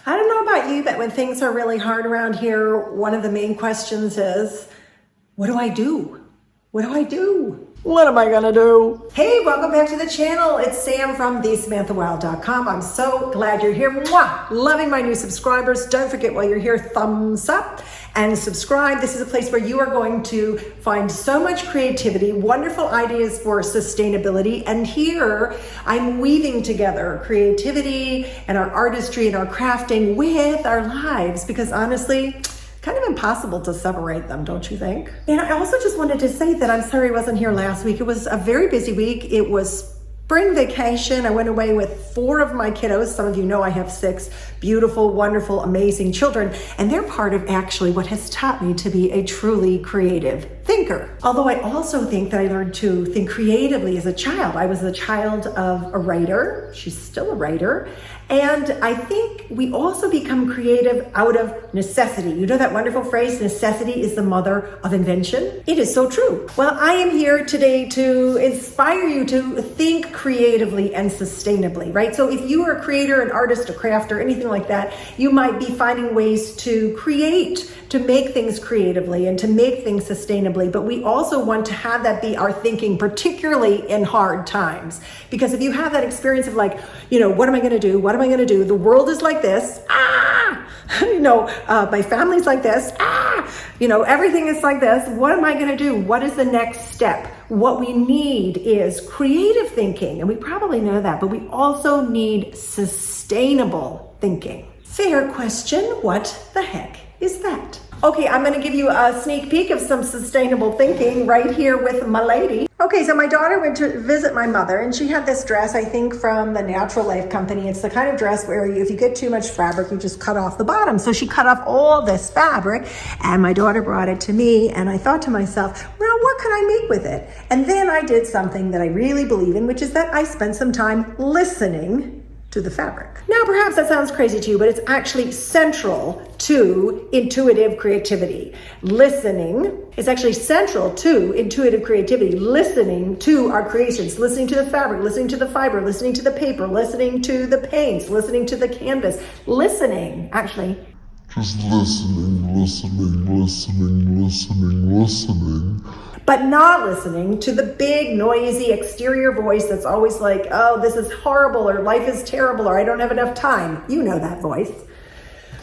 I don't know about you, but when things are really hard around here, one of the main questions is, what do I do? What do I do? What am I gonna do? Hey, welcome back to the channel. It's Sam from thesamanthawild.com. I'm so glad you're here. Mwah! Loving my new subscribers. Don't forget while you're here, thumbs up and subscribe. This is a place where you are going to find so much creativity, wonderful ideas for sustainability. And here I'm weaving together creativity and our artistry and our crafting with our lives, because honestly, kind of impossible to separate them, don't you think? And I also just wanted to say that I'm sorry I wasn't here last week. It was a very busy week. It was spring vacation. I went away with 4 of my kiddos. Some of you know I have 6 beautiful, wonderful, amazing children. And they're part of actually what has taught me to be a truly creative thinker. Although I also think that I learned to think creatively as a child. I was the child of a writer. She's still a writer. And I think we also become creative out of necessity. You know that wonderful phrase, necessity is the mother of invention? It is so true. Well, I am here today to inspire you to think creatively and sustainably, right? So if you are a creator, an artist, a crafter, anything like that, you might be finding ways to create, to make things creatively and to make things sustainably. But we also want to have that be our thinking, particularly in hard times. Because if you have that experience of like, what am I gonna do? What am I gonna do? The world is like this. My family's like this. Everything is like this. What am I gonna do? What is the next step? What we need is creative thinking, and we probably know that, but we also need sustainable thinking. Fair question, what the heck is that? Okay, I'm gonna give you a sneak peek of some sustainable thinking right here with my lady. Okay, so my daughter went to visit my mother, and she had this dress, I think from the Natural Life Company. It's the kind of dress where if you get too much fabric, you just cut off the bottom. So she cut off all this fabric, and my daughter brought it to me, and I thought to myself, well, what could I make with it? And then I did something that I really believe in, which is that I spent some time listening to the fabric. Now, perhaps that sounds crazy to you, but it's actually central to intuitive creativity. Listening is actually central to intuitive creativity. Listening to our creations, listening to the fabric, listening to the fiber, listening to the paper, listening to the paints, listening to the canvas. Listening, actually. Just listening. But not listening to the big, noisy exterior voice that's always like, oh, this is horrible, or life is terrible, or I don't have enough time. You know that voice.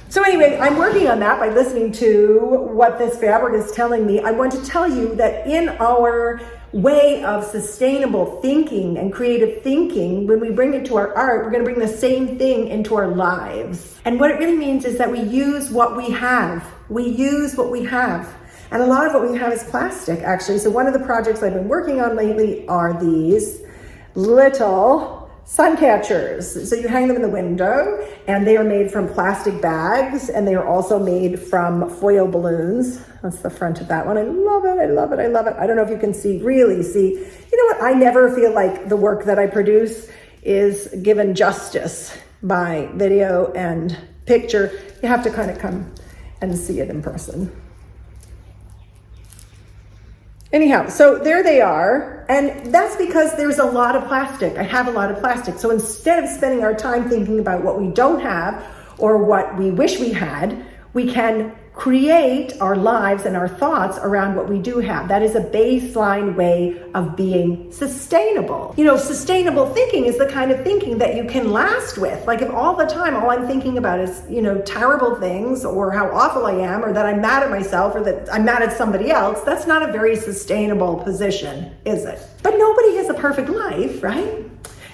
So anyway, I'm working on that by listening to what this fabric is telling me. I want to tell you that in our way of sustainable thinking and creative thinking, when we bring it to our art, we're going to bring the same thing into our lives. And what it really means is that we use what we have. We use what we have. And a lot of what we have is plastic, actually. So one of the projects I've been working on lately are these little sun catchers. So you hang them in the window, and they are made from plastic bags, and they are also made from foil balloons. That's the front of that one. I love it, I love it, I love it. I don't know if you can really see. You know what? I never feel like the work that I produce is given justice by video and picture. You have to kind of come and see it in person. Anyhow, so there they are, and that's because there's a lot of plastic. I have a lot of plastic. So instead of spending our time thinking about what we don't have or what we wish we had, we can create our lives and our thoughts around what we do have. That is a baseline way of being sustainable. Sustainable thinking is the kind of thinking that you can last with. Like if all the time all I'm thinking about is, terrible things, or how awful I am, or that I'm mad at myself, or that I'm mad at somebody else, that's not a very sustainable position, is it? But nobody has a perfect life, right?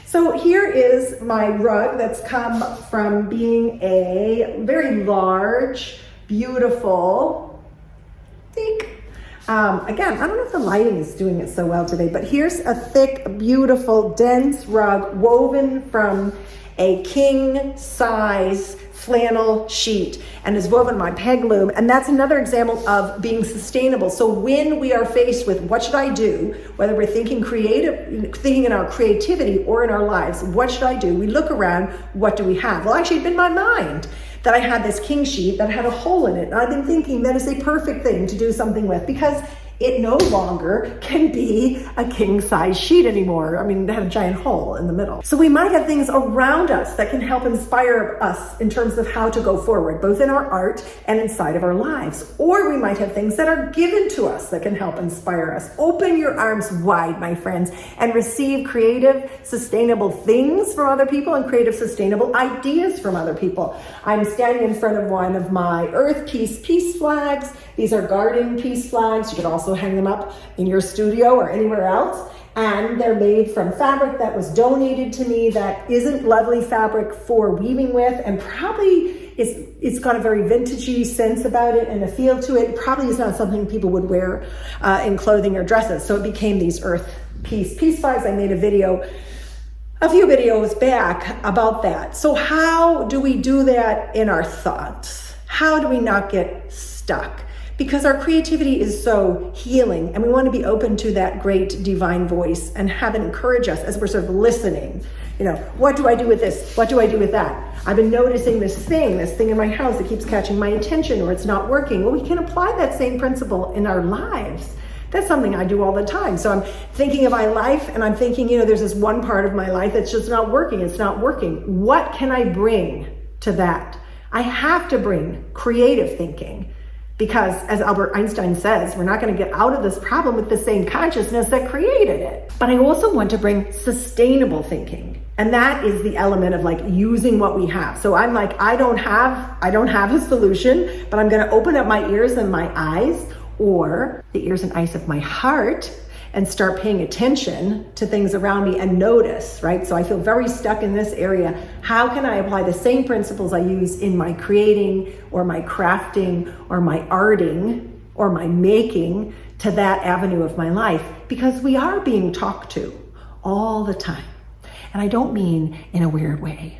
So here is my rug that's come from being a very large, beautiful, thick. Again, I don't know if the lighting is doing it so well today, but here's a thick, beautiful, dense rug woven from a king size flannel sheet, and is woven by peg loom. And that's another example of being sustainable. So when we are faced with what should I do, whether we're thinking in our creativity or in our lives, what should I do? We look around, what do we have? Well, actually, it's been my mind that I had this king sheet that had a hole in it. And I've been thinking that is a perfect thing to do something with, because it no longer can be a king-size sheet anymore. I mean, it had a giant hole in the middle. So we might have things around us that can help inspire us in terms of how to go forward, both in our art and inside of our lives. Or we might have things that are given to us that can help inspire us. Open your arms wide, my friends, and receive creative, sustainable things from other people and creative, sustainable ideas from other people. I'm standing in front of one of my Earth Peace flags. These are garden peace flags. You could also hang them up in your studio or anywhere else. And they're made from fabric that was donated to me that isn't lovely fabric for weaving with, and probably it's got a very vintagey sense about it and a feel to it. It probably is not something people would wear in clothing or dresses. So it became these Earth Peace flags. I made a few videos back about that. So how do we do that in our thoughts? How do we not get stuck? Because our creativity is so healing, and we want to be open to that great divine voice and have it encourage us as we're sort of listening. You know, what do I do with this? What do I do with that? I've been noticing this thing in my house that keeps catching my attention, or it's not working. Well, we can apply that same principle in our lives. That's something I do all the time. So I'm thinking of my life and I'm thinking, there's this one part of my life that's just not working. It's not working. What can I bring to that? I have to bring creative thinking. Because as Albert Einstein says, we're not going to get out of this problem with the same consciousness that created it. But I also want to bring sustainable thinking. And that is the element of like using what we have. So I'm like, I don't have a solution, but I'm going to open up my ears and my eyes, or the ears and eyes of my heart, and start paying attention to things around me and notice, right? So I feel very stuck in this area. How can I apply the same principles I use in my creating or my crafting or my arting or my making to that avenue of my life? Because we are being talked to all the time. And I don't mean in a weird way.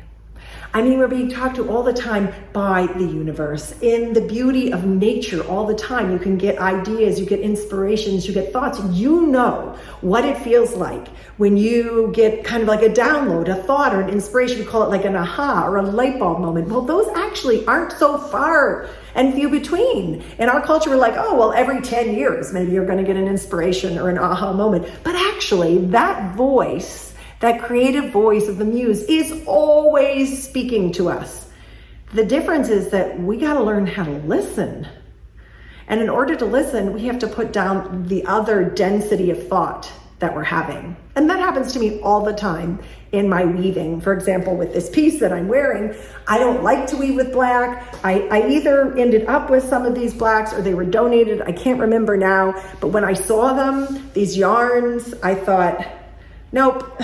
I mean, we're being talked to all the time by the universe. In the beauty of nature all the time, you can get ideas, you get inspirations, you get thoughts. You know what it feels like when you get kind of like a download, a thought or an inspiration. We call it like an aha or a light bulb moment. Well, those actually aren't so far and few between. In our culture, we're like, oh, well, every 10 years, maybe you're going to get an inspiration or an aha moment. But actually, that voice, that creative voice of the muse, is always speaking to us. The difference is that we got to learn how to listen. And in order to listen, we have to put down the other density of thought that we're having. And that happens to me all the time in my weaving. For example, with this piece that I'm wearing, I don't like to weave with black. I either ended up with some of these blacks or they were donated. I can't remember now. But when I saw them, these yarns, I thought, nope,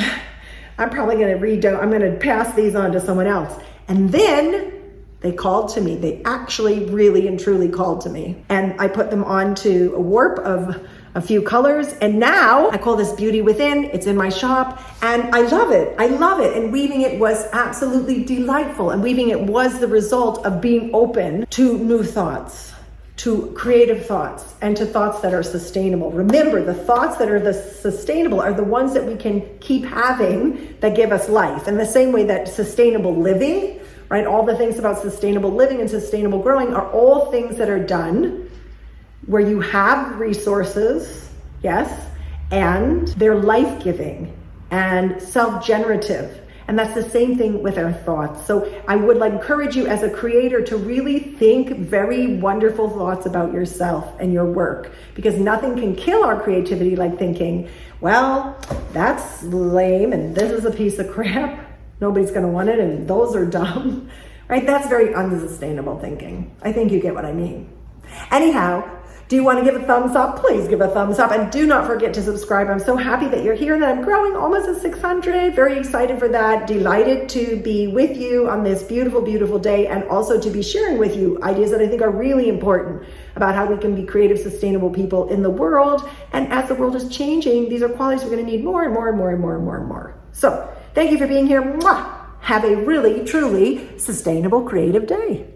I'm probably going to pass these on to someone else. And then they called to me. They actually really and truly called to me. And I put them onto a warp of a few colors. And now I call this Beauty Within. It's in my shop and I love it. I love it. And weaving it was absolutely delightful. And weaving it was the result of being open to new thoughts, to creative thoughts, and to thoughts that are sustainable. Remember, the thoughts that are the sustainable are the ones that we can keep having that give us life. In the same way that sustainable living, right? All the things about sustainable living and sustainable growing are all things that are done where you have resources, yes, and they're life-giving and self-generative. And that's the same thing with our thoughts. So I would encourage you as a creator to really think very wonderful thoughts about yourself and your work, because nothing can kill our creativity like thinking, well, that's lame and this is a piece of crap. Nobody's going to want it and those are dumb, right? That's very unsustainable thinking. I think you get what I mean. Anyhow, do you want to give a thumbs up? Please give a thumbs up, and do not forget to subscribe. I'm so happy that you're here and that I'm growing almost at 600. Very excited for that. Delighted to be with you on this beautiful, beautiful day, and also to be sharing with you ideas that I think are really important about how we can be creative, sustainable people in the world. And as the world is changing, these are qualities we're going to need more and more and more and more and more and more. So thank you for being here. Mwah! Have a really, truly sustainable, creative day.